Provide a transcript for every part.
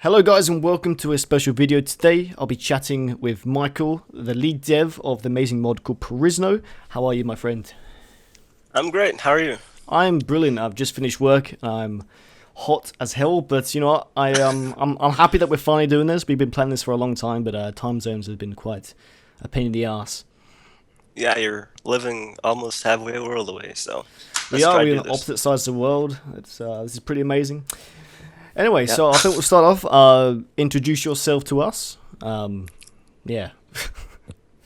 Hello guys and welcome to a special video. Today I'll be chatting with Michael, the lead dev of the amazing mod called Perisno. How are you, my friend? I'm great. How are you? I'm brilliant. I've just finished work. I'm hot as hell, but you know what? I'm happy that we're finally doing this. We've been planning this for a long time, but time zones have been quite a pain in the ass. Yeah, you're living almost halfway a world away, so We let's are. try to We're do on this. opposite sides of the world. This is pretty amazing. Anyway, Yeah. so I think we'll start off. Introduce yourself to us. Yeah.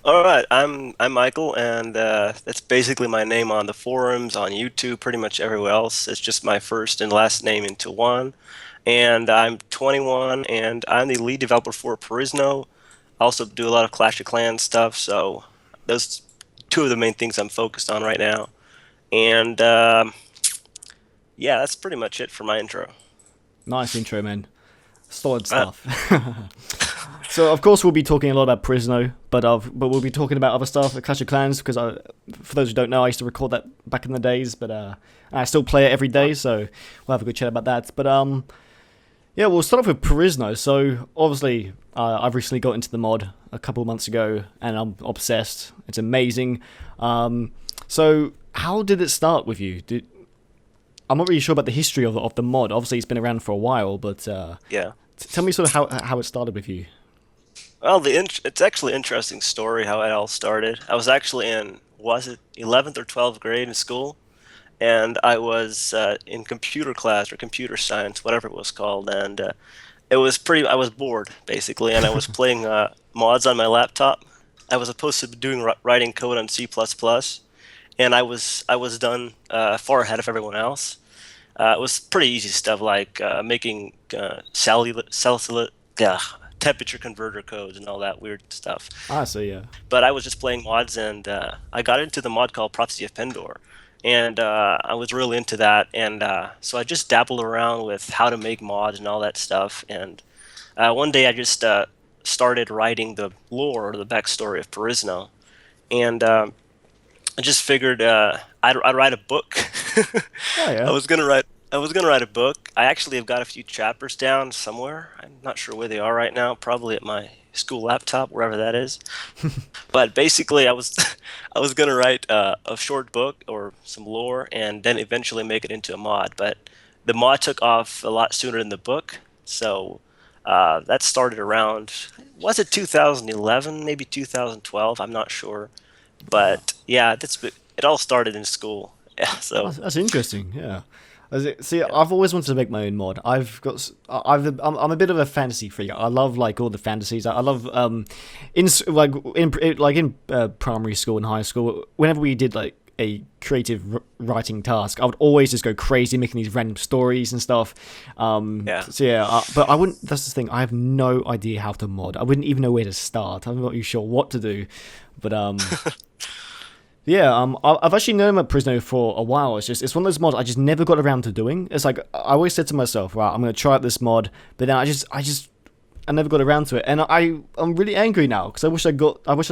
All right. I'm Michael, and that's basically my name on the forums, on YouTube, pretty much everywhere else. It's just my first and last name into one. And I'm 21, and I'm the lead developer for Perisno. I also do a lot of Clash of Clans stuff, so those two of the main things I'm focused on right now. And yeah, that's pretty much it for my intro. Nice intro, man. Solid Uh, stuff. So of course we'll be talking a lot about Perisno, but we'll be talking about other stuff, like Clash of Clans, because for those who don't know, I used to record that back in the days, but I still play it every day, so we'll have a good chat about that. But yeah, we'll start off with Perisno. So obviously, I've recently got into the mod a couple of months ago, and I'm obsessed. It's amazing. So how did it start with you? I'm not really sure about the history of the mod. Obviously, it's been around for a while, but yeah. tell me sort of how it started with you. Well, it's actually an interesting story how it all started. I was actually in, was it 11th or 12th grade in school, and I was in computer class or computer science, whatever it was called, and I was bored basically, and I was playing mods on my laptop. I was supposed to be doing writing code on C++, and I was done far ahead of everyone else. It was pretty easy stuff like making yeah, temperature converter codes and all that weird stuff. Ah, so yeah. But I was just playing mods, and I got into the mod called Prophecy of Pendor, and I was really into that. And so I just dabbled around with how to make mods and all that stuff. And one day I just started writing the lore or the backstory of Perisno, and I just figured I'd write a book. Oh I yeah. was gonna write. I was gonna write a book. I actually have got a few chapters down somewhere. I'm not sure where they are right now. Probably at my school laptop, wherever that is. But basically, I was gonna write a short book or some lore, and then eventually make it into a mod. But the mod took off a lot sooner than the book, so that started around, was it 2011, maybe 2012? I'm not sure. But yeah, it all started in school. Yeah, Oh, so that's interesting. Yeah. See, yeah. I've always wanted to make my own mod. I'm a bit of a fantasy freak. I love like all the fantasies. I love in primary school and high school. Whenever we did like a creative writing task, I would always just go crazy making these random stories and stuff. Yeah. So yeah, but I wouldn't. That's the thing. I have no idea how to mod. I wouldn't even know where to start. I'm not really sure what to do. But yeah, I've actually known about Perisno for a while. It's one of those mods I just never got around to doing. It's like I always said to myself, right, I'm gonna try out this mod, but then I never got around to it, and I'm really angry now because I wish I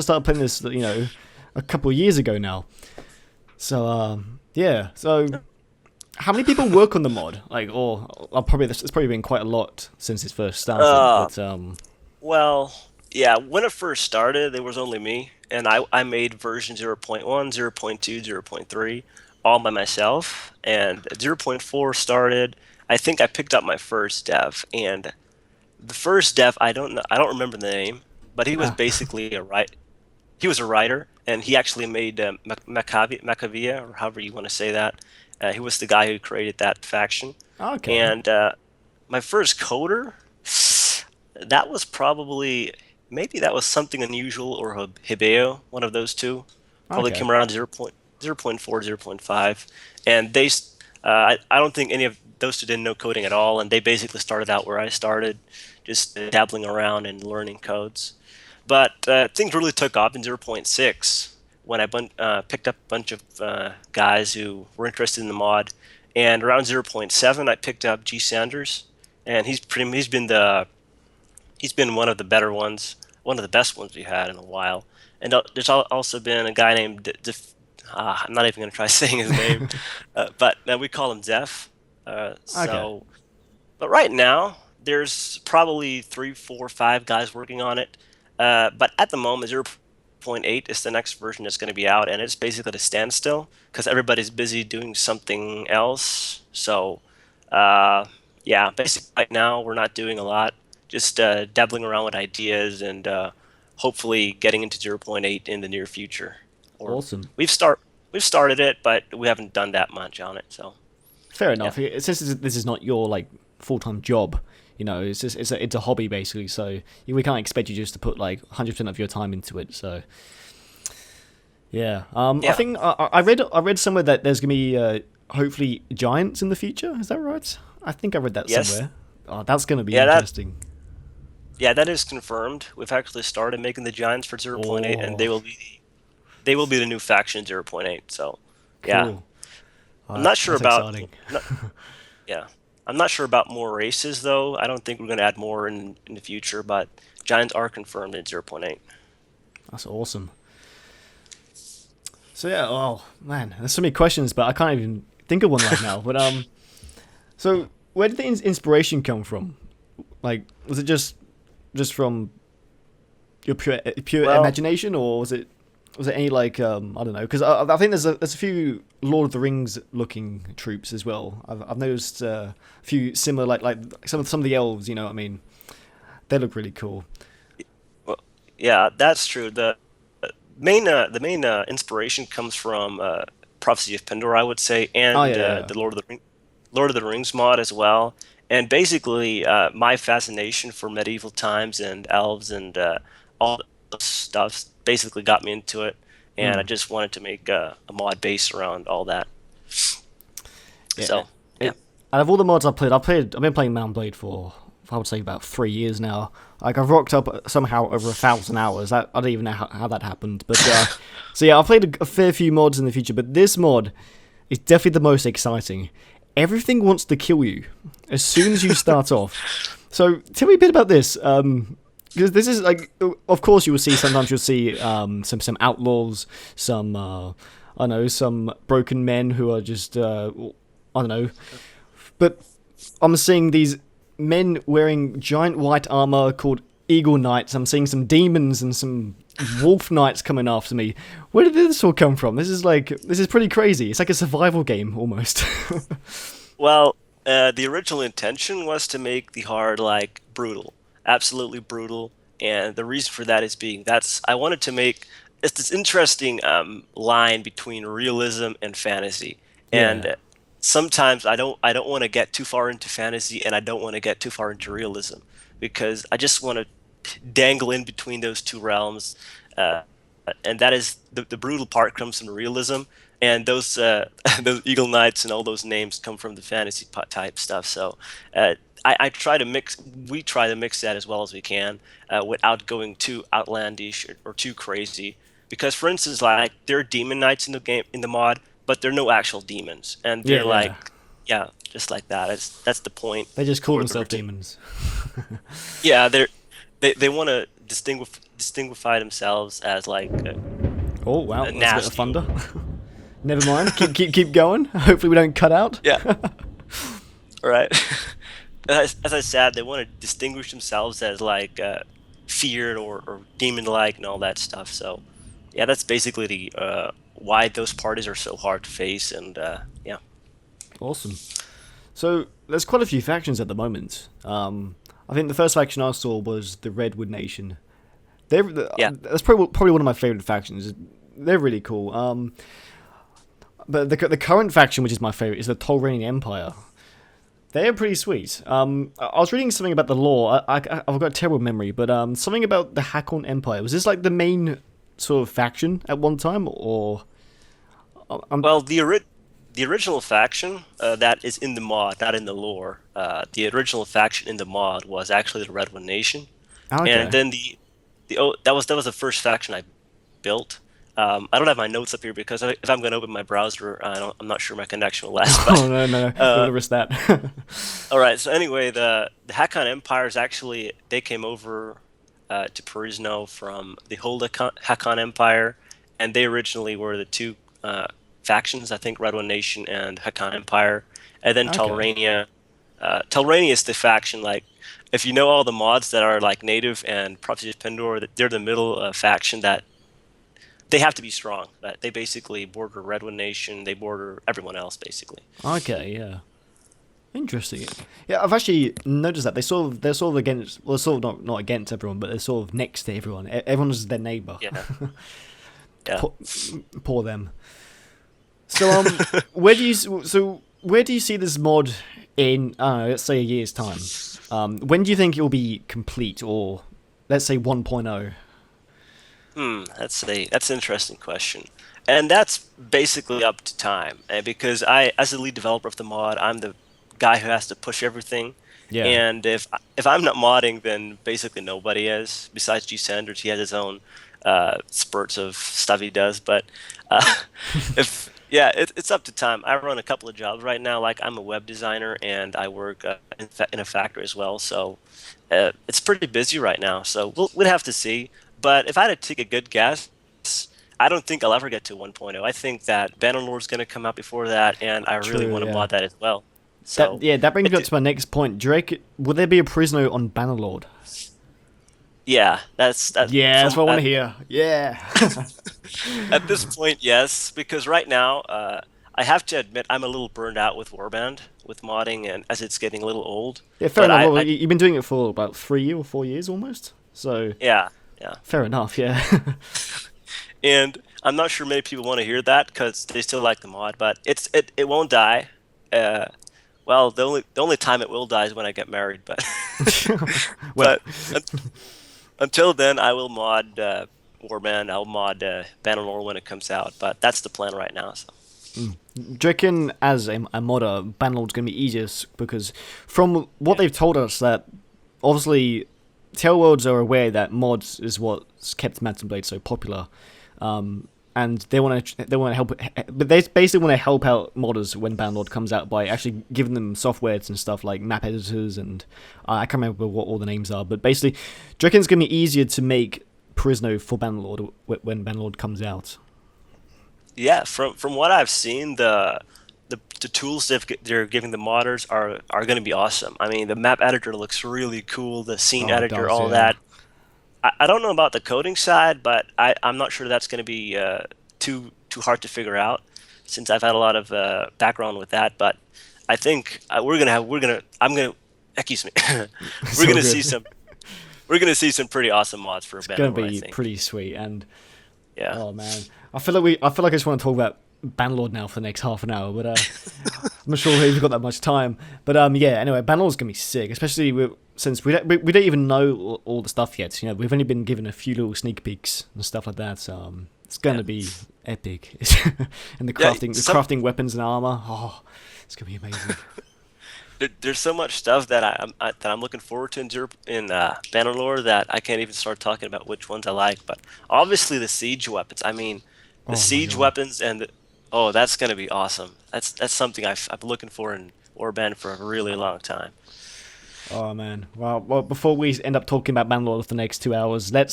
started playing this, a couple of years ago now. So yeah, so how many people work on the mod? Like, or it's probably been quite a lot since it first started, Uh, but well, yeah, when it first started, there was only me, and I made version 0.1, 0.2, 0.3 all by myself, and 0.4 started. I think I picked up my first dev, and the first dev, I don't remember the name, but he was ah, basically he was a writer, and he actually made Macavia, or however you want to say that. He was the guy who created that faction, okay, and my first coder, that was probably, maybe that was something unusual or Hibeo, one of those two. Probably okay, came around 0.4, 0.5, and I don't think any of those two didn't know coding at all, and they basically started out where I started, just dabbling around and learning codes. But things really took off in zero point 0.6 when I picked up a bunch of guys who were interested in the mod. And around zero point 0.7, I picked up G. Sanders, and he's been one of the better ones, one of the best ones we had in a while. And there's also been a guy named I'm not even going to try saying his name, but we call him Zeph. okay. But right now, there's probably three, four, five guys working on it. But at the moment, 0.8 is the next version that's going to be out, and it's basically at a standstill because everybody's busy doing something else. So, uh, yeah, basically right now we're not doing a lot, just dabbling around with ideas and hopefully getting into zero point 0.8 in the near future. Or Awesome. we've start we've started it, but we haven't done that much on it. So, Fair yeah. enough. Since this is not your like full time job, it's just it's a hobby basically. So we can't expect you just to put like 100% of your time into it. So yeah, I Yeah. think I read somewhere that there's gonna be hopefully giants in the future. Is that right? I think I read that Yes. somewhere. Oh, that's gonna be Yeah, that interesting. Yeah, that is confirmed. We've actually started making the Giants for zero point 0.8, and Oh, they will be the new faction 0point 0.8. So, yeah, cool. Oh, I'm not sure that's about exciting. not, yeah, I'm not sure about more races though. I don't think we're going to add more in the future, but Giants are confirmed in 0point 0.8. That's awesome. So yeah, oh man, there's so many questions, but I can't even think of one right now. But so where did the inspiration come from? Like, was it just from your pure Well, imagination, or was it any like I don't know? Because I think there's a few Lord of the Rings looking troops as well. I've noticed a few similar like some of the elves. You know what I mean? They look really cool. well, yeah, that's true. The main inspiration comes from Prophecy of Pandora, I would say, Oh and yeah, yeah. the Lord of the Rings mod as well. And basically, my fascination for medieval times and elves and all the stuff basically got me into it. And I Mm. just wanted to make a mod based around all that. Yeah. So, yeah. It, out of all the mods I've been playing Mount Blade for I would say about 3 years now. Like I've rocked up somehow over 1,000 hours. That I don't even know how that happened. But so yeah, I've played a fair few mods in the future, but this mod is definitely the most exciting. Everything wants to kill you as soon as you start off. So tell me a bit about this. Because this is like, of course, you will see. Sometimes you'll see some outlaws, some I don't know, some broken men who are just I don't know. But I'm seeing these men wearing giant white armor called Eagle Knights. I'm seeing some demons and some wolf knights coming after me. Where did this all come from? This is pretty crazy. It's like a survival game almost. Well, the original intention was to make the hard like brutal, absolutely brutal, and the reason for that is being that's I wanted to make it's this interesting line between realism and fantasy, and Yeah. sometimes I don't want to get too far into fantasy, and I don't want to get too far into realism because I just want to dangle in between those two realms. Uh, and that is the brutal part comes from realism, and those those Eagle Knights and all those names come from the fantasy type stuff. So uh, I try to mix. We try to mix that as well as we can without going too outlandish or too crazy. Because, for instance, like there are demon knights in the game in the mod, but they're no actual demons, and Yeah, they're yeah. like, yeah, just like that. That's the point They just call for the themselves return. demons. Yeah, they want to distinguify themselves as like Oh wow, a that's a bit of nasty. thunder. Never mind. Keep going. Hopefully we don't cut out. Yeah. Right. As I said, they want to distinguish themselves as like feared or demon-like and all that stuff. So, yeah, that's basically the why those parties are so hard to face. And yeah, Awesome. So there's quite a few factions at the moment. I think the first faction I saw was the Redwood Nation. yeah, That's probably one of my favorite factions. They're really cool. But the current faction, which is my favorite, is the Tolranian Empire. They are pretty sweet. I was reading something about the lore. I've got a terrible memory, but something about the Hakon Empire. Was this like the main sort of faction at one time, or I'm well, the original faction that is in the mod, not in the lore. The original faction in the mod was actually the Red One Nation, and okay? then that was the first faction I built. I don't have my notes up here because if I'm going to open my browser, I'm not sure my connection will last. Oh But no, no, no! Don't uh, want to risk that. all right. So anyway, the Hakon Empires actually they came over to Perisno from the whole Hakon Empire, and they originally were the two factions. I think Red One Nation and Hakon Empire, and then Okay. Telrania. Telrania is the faction like if you know all the mods that are like native and Proxy Pendor, they're the middle faction that they have to be strong. That they basically border Redwood Nation, they border everyone else basically. Okay, yeah. Interesting. Yeah, I've actually noticed that they're sort of against, well, sort of not against everyone, but they're sort of next to everyone. Everyone's their neighbor. Yeah, yeah. poor, poor them. So where do you where do you see this mod in, I don't know, let's say a year's time? When do you think it will be complete, or let's say 1.0? That's an interesting question, and that's basically up to time. Because as the lead developer of the mod, I'm the guy who has to push everything. Yeah, And if I'm not modding, then basically nobody is. Besides G Sanders, he has his own spurts of stuff he does. But uh, if yeah, it's up to time. I run a couple of jobs right now. Like I'm a web designer and I work in a factory as well. So it's pretty busy right now. So we'll have to see. But if I had to take a good guess, I don't think I'll ever get to 1.0. I think that Bannerlord is going to come out before that, and I really true. want to Yeah, mod that as well. So that brings me up it, to my next point. Drake, will there be a Perisno on Bannerlord? yeah, that's that Yeah, that's from what I want to hear. Yeah. at this point, yes, because right now, I have to admit I'm a little burned out with Warband, with modding, and as it's getting a little old. Yeah, fair But enough. I, Well, I you've been doing it for about 3 or 4 years almost. So yeah, yeah, fair enough. Yeah. and I'm not sure many people want to hear that because they still like the mod, but it won't die. Uh, well, the only time it will die is when I get married, but Well, but until then, I will mod Warband. I'll mod Bannerlord when it comes out, but that's the plan right now. So. do you reckon as a modder, Bannerlord's going to be easiest because from what they've told us that obviously Tailworlds are aware that mods is what's kept Mount Blade so popular, and they want to help, but they basically want to help out modders when Bannerlord comes out by actually giving them softwares and stuff like map editors and I can't remember what all the names are, but basically, do you reckon it's going to be easier to make Perisno for Bannerlord when Bannerlord comes out? Yeah, from what I've seen, the tools they're giving the modders are going to be awesome. I mean, the map editor looks really cool. The scene Oh, it editor, does, all yeah. that. I don't know about the coding side, but I'm not sure that's going to be too hard to figure out, since I've had a lot of background with that. But I think I'm gonna excuse me, we're So gonna see good. some we're gonna see some pretty awesome mods for It's gonna Bannerlord, I be think. pretty sweet, and Yeah. oh man, I feel like I just want to talk about Bannerlord now for the next half an hour, but I'm not sure we've got that much time. But yeah. Anyway, Bannerlord's gonna be sick, especially since we don't even know all the stuff yet. You know, we've only been given a few little sneak peeks and stuff like that. So it's Yeah. gonna be epic, and Yeah. the crafting weapons and armor. Oh, it's gonna be amazing. There's so much stuff that I'm looking forward to in Bannerlord that I can't even start talking about which ones I like. But obviously the siege weapons. I mean, the Oh my siege god. weapons oh, that's gonna be awesome. That's something I've been looking for in Warband for a really long time. Oh man. Well, before we end up talking about Bannerlord for the next 2 hours, let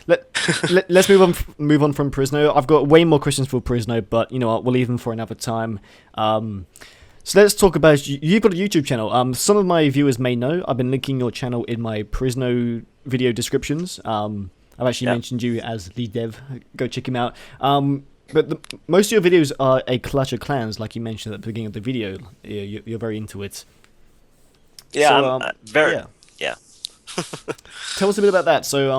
let's move on from Perisno. I've got way more questions for Perisno, but you know what? We'll leave them for another time. So let's talk about you've got a YouTube channel. Some of my viewers may know I've been linking your channel in my Perisno video descriptions. I've actually Yeah. mentioned you as lead dev. Go check him out. But most of your videos are a Clash of Clans, like you mentioned at the beginning of the video. You're very into it. Yeah, So I'm very yeah. yeah. Tell us a bit about that. So,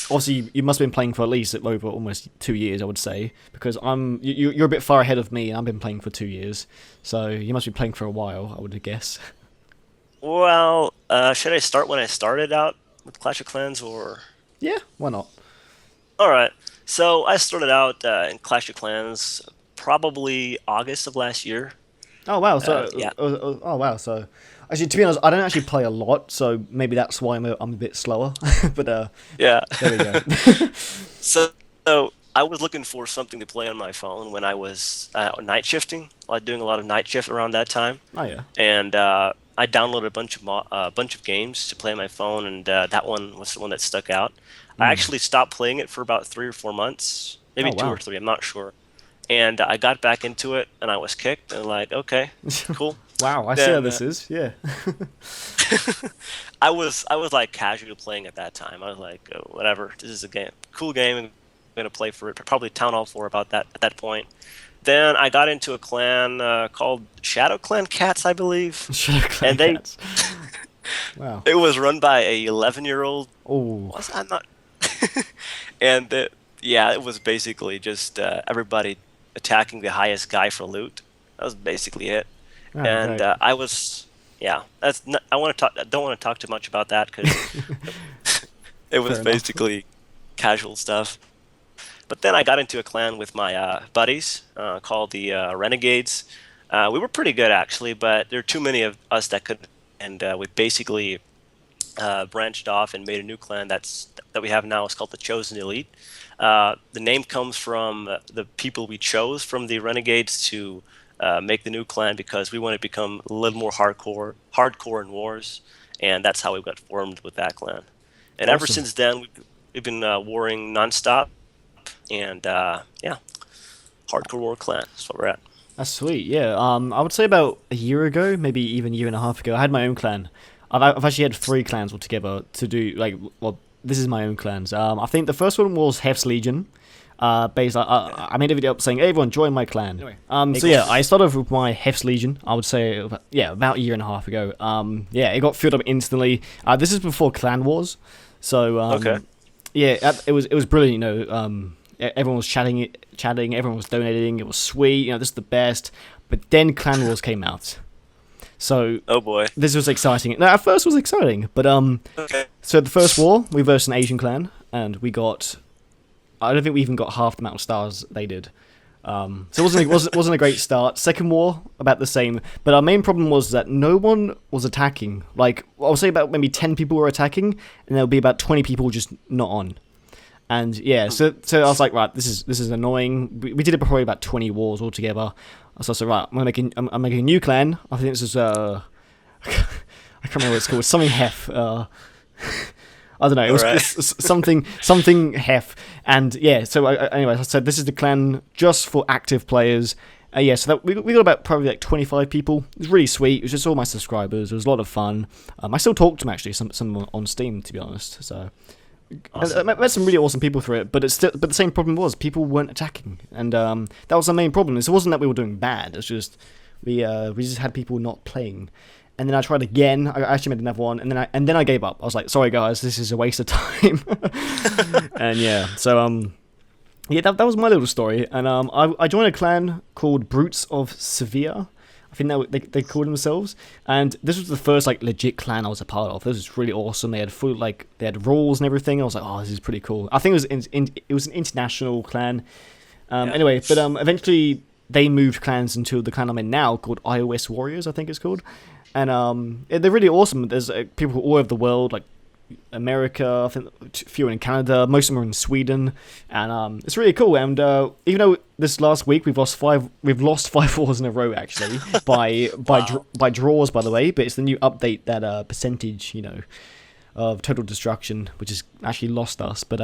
obviously, you must have been playing for at least over almost 2 years, I would say, because you're a bit far ahead of me, and I've been playing for 2 years. So you must be playing for a while, I would guess. Well, should I start when I started out with Clash of Clans or? Yeah, why not? All right. So I started out in Clash of Clans probably August of last year. Oh wow. Yeah. Oh wow. So, actually, to be honest, I don't actually play a lot, so maybe that's why I'm a bit slower. But Yeah. there we go. So I was looking for something to play on my phone when I was night shifting. I was doing a lot of night shift around that time, Oh yeah. and I downloaded a bunch of games to play on my phone, and that one was the one that stuck out. I actually stopped playing it for about 3 or 4 months, maybe Oh two or wow. three. I'm not sure. And I got back into it, and I was kicked, and like, okay, cool. Wow, I see how Then this is. Yeah. I was like casually playing at that time. I was like, oh, whatever, this is a game, cool game. I'm gonna play for it. Probably Town Hall 4 about that at that point. Then I got into a clan called Shadow Clan Cats, I believe, Shadow Clan and they Cats. Wow. it was run by a 11-year-old. Oh. Was I not? and yeah, it was basically just everybody attacking the highest guy for loot. That was basically it. Oh, And great. I was, yeah. That's not, I want to talk. I don't want to talk too much about that because it was Fair enough. basically casual stuff. But then I got into a clan with my buddies called the Renegades. We were pretty good actually, but there are too many of us that could, and we basically branched off and made a new clan that we have now. It's called the Chosen Elite. The name comes from the people we chose from the Renegades to make the new clan because we want to become a little more hardcore in wars, and that's how we got formed with that clan. And ever Awesome. since then, we've been warring nonstop, and yeah, hardcore war clan. That's what we're at. That's sweet. Yeah. I would say about a year ago, maybe even a year and a half ago, I had my own clan. I've actually had three clans altogether to do like. Well, this is my own clans. I think the first one was Heph's Legion. Based, I made a video up saying, "Hey, everyone, join my clan." Anyway, so yeah, I started off with my Heph's Legion. I would say, about a year and a half ago. Yeah, it got filled up instantly. This is before Clan Wars, so Okay. yeah, it was brilliant. Everyone was chatting, everyone was donating. It was sweet. This is the best. But then Clan Wars came out, so Oh boy. this was exciting. No, at first it was exciting, but Okay. so the first war we versed an Asian clan, and we got. I don't think we even got half the amount of stars they did. So it wasn't a great start. Second war, about the same. But our main problem was that no one was attacking. Like, I'll say about maybe 10 people were attacking, and there'll be about 20 people just not on. And yeah, so I was like, right, this is annoying. We did it probably about 20 wars altogether. So I said, right, I'm making a new clan. I think this is I can't remember what it's called. Something Heph. I don't know. It was Alright. something Heph, and yeah. So anyway, I said this is the clan just for active players. Yeah, so that we got about probably like 25 people. It was really sweet. It was just all my subscribers. It was a lot of fun. I still talk to them actually, some on Steam to be honest. So Awesome. I met some really awesome people through it. But the same problem was people weren't attacking, and that was the main problem. It wasn't that we were doing bad. It's just we just had people not playing. And then I tried again. I actually made another one, and then I gave up. I was like, "Sorry guys, this is a waste of time." And yeah, so yeah, that was my little story. And I joined a clan called Brutes of Severe. I think they called themselves. And this was the first like legit clan I was a part of. This was really awesome. They had they had rules and everything. I was like, "Oh, this is pretty cool." I think it was an international clan. Yeah. Anyway, but eventually they moved clans into the clan I'm in now called iOS Warriors, I think it's called. And they're really awesome. There's people all over the world, like America, I think a few in Canada, most of them are in Sweden, and it's really cool. And even though this last week we've lost five wars in a row actually by draws, by the way. But it's the new update that percentage, of total destruction, which has actually lost us. But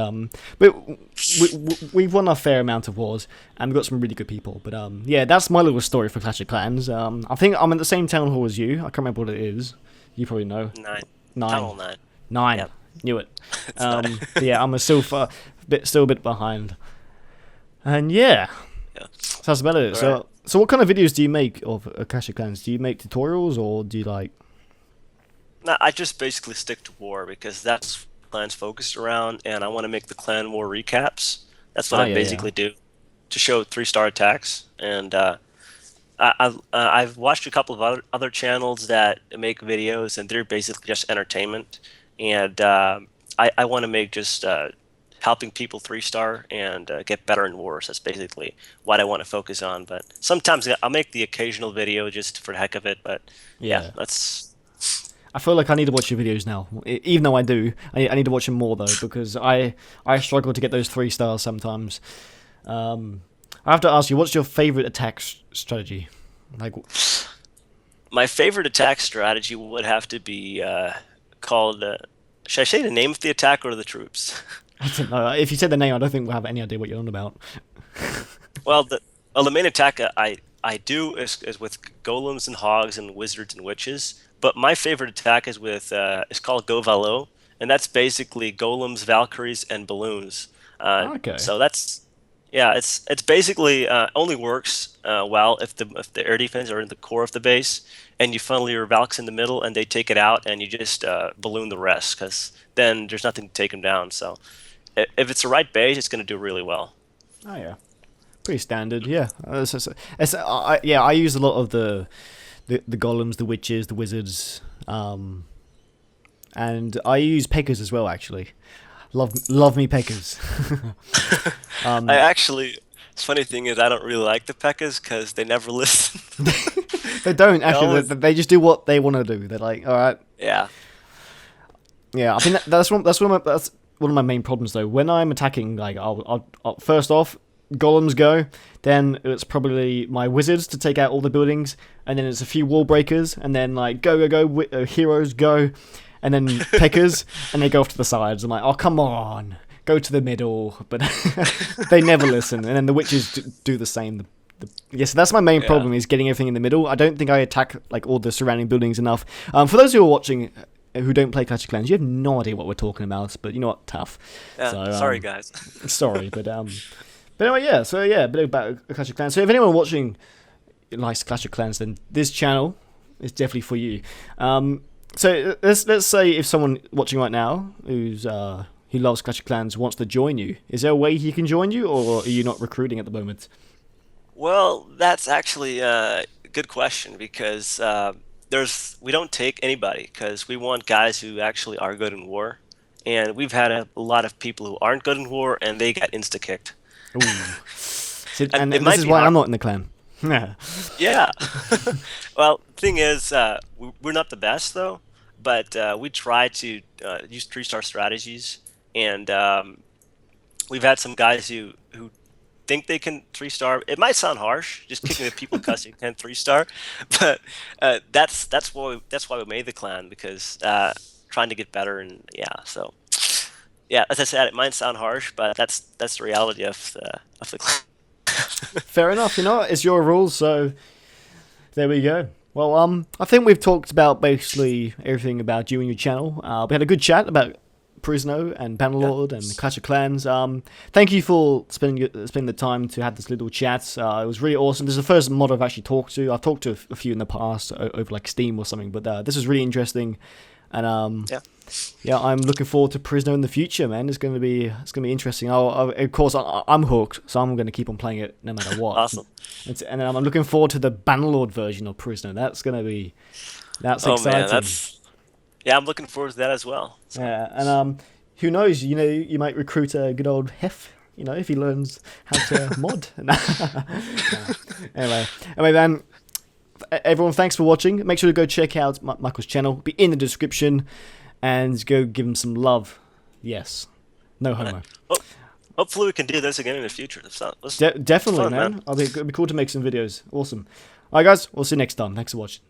we've won a fair amount of wars, and we've got some really good people. But yeah, that's my little story for Clash of Clans. I think I'm in the same town hall as you. I can't remember what it is. You probably know. 9. Nine. Tunnel 9. Nine. Yep. Knew it. It's 9. But yeah, I'm still a bit behind. And yeah, Yeah. so that's about it. Alright. So what kind of videos do you make of Clash of Clans? Do you make tutorials, or do you like? No, I just basically stick to war because that's what clan's focused around, and I want to make the clan war recaps. That's what Oh I yeah, yeah. basically do to show 3-star attacks. And I've watched a couple of other channels that make videos, and they're basically just entertainment. And I want to make just helping people 3-star and get better in wars. That's basically what I want to focus on. But sometimes I'll make the occasional video just for the heck of it. But yeah, Yeah. that's I feel like I need to watch your videos now. Even though I do, I need to watch them more though, because I struggle to get those 3 stars sometimes. I have to ask you, what's your favorite attack strategy? Like, my favorite attack strategy would have to be called. Should I say the name of the attack or the troops? I don't know. If you said the name, I don't think we'll have any idea what you're on about. Well, the main attack I do is with golems and hogs and wizards and witches. But my favorite attack is with it's called Go Valo, and that's basically golems, valkyries, and balloons. Okay. So that's yeah, it's basically only works well if the air defense are in the core of the base, and you funnel your valks in the middle, and they take it out, and you just balloon the rest, because then there's nothing to take them down. So if it's the right base, it's going to do really well. Oh yeah. Pretty standard, yeah. Yeah, I use a lot of the golems, the witches, the wizards, and I use Pekkers as well. Actually, love me Pekkers. I actually, funny thing is, I don't really like the Pekkas because they never listen. They don't They actually. always, They just do what they want to do. They're like, all right, yeah, yeah. I think that's one of my main problems though. When I'm attacking, like, I'll first off, golems go, then it's probably my wizards to take out all the buildings, and then it's a few wall breakers, and then like heroes go, and then Pekkers, and they go off to the sides. I'm like, oh come on, go to the middle, but they never listen, and then the witches do the same. Yes, that's my main yeah. problem, is getting everything in the middle. I don't think I attack like all the surrounding buildings enough. For those who are watching who don't play Clash of Clans, you have no idea what we're talking about, but you know what, tough. Yeah, So, sorry guys. sorry, but anyway, yeah. So yeah, a bit about Clash of Clans. So if anyone watching likes Clash of Clans, then this channel is definitely for you. So let's say if someone watching right now who loves Clash of Clans wants to join you, is there a way he can join you, or are you not recruiting at the moment? Well, that's actually a good question because we don't take anybody because we want guys who actually are good in war, and we've had a lot of people who aren't good in war and they got insta kicked. Ooh. So, And and it this might is be why hard. I'm not in the clan. Yeah. Yeah. Well, thing is, we're not the best though, but we try to use three-star strategies, and we've had some guys who think they can three-star. It might sound harsh, just kicking the people because you can three-star, but that's why we made the clan, because trying to get better. And yeah, so yeah, as I said, it might sound harsh, but that's the reality of the clan. Fair enough. You know, it's your rules, so there we go. Well, I think we've talked about basically everything about you and your channel. We had a good chat about Perisno and Yeah. Bannerlord and Clash of Clans. Thank you for spending the time to have this little chat. It was really awesome. This is the first mod I've actually talked to. I've talked to a few in the past over like Steam or something, but this is really interesting. And Yeah. yeah, I'm looking forward to Perisno in the future, man. It's gonna be interesting. Of course, I'm hooked, so I'm gonna keep on playing it no matter what. Awesome. And I'm looking forward to the Bannerlord version of Perisno. That's Oh man, exciting. yeah, I'm looking forward to that as well. So Yeah, and who knows? You know, you might recruit a good old Heph. You know, if he learns how to mod. Anyway, man. Everyone, thanks for watching. Make sure to go check out Michael's channel. Be in the description, and go give him some love. Yes, no homo. ho- hopefully we can do this again in the future. That's Definitely, fun, man. man. It'll be cool to make some videos. Awesome. All right, guys. We'll see you next time. Thanks for watching.